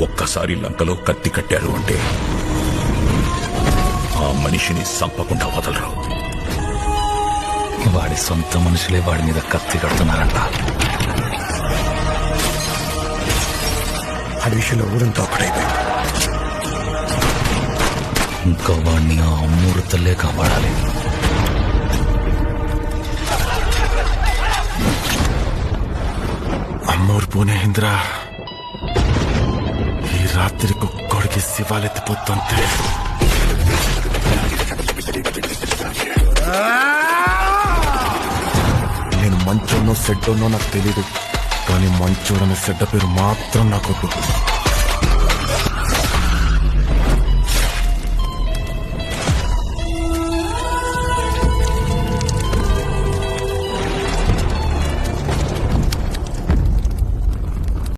ఒక్కసారి లంకలో కత్తి కట్టారు అంటే ఆ మనిషిని సంపకుండా వదలరు. వాడి సొంత మనుషులే వాడి మీద కత్తి కడుతున్నారంట. ఆ విషయంలో ఊరంతా ఒకటైపోయింది. ఇంకా వాడిని ఆ అమ్మూరు తల్లే కాపాడాలి. అమ్మోరు పూణే ఇంద్ర ఈ రాత్రి కుక్కడికి శివాలెత్తిపోతుంటే నేను మంచోనో సెడ్డోనో నాకు తెలీదు, కానీ మంచోడనే సెడ్డ పేరు మాత్రం నాకొద్దు.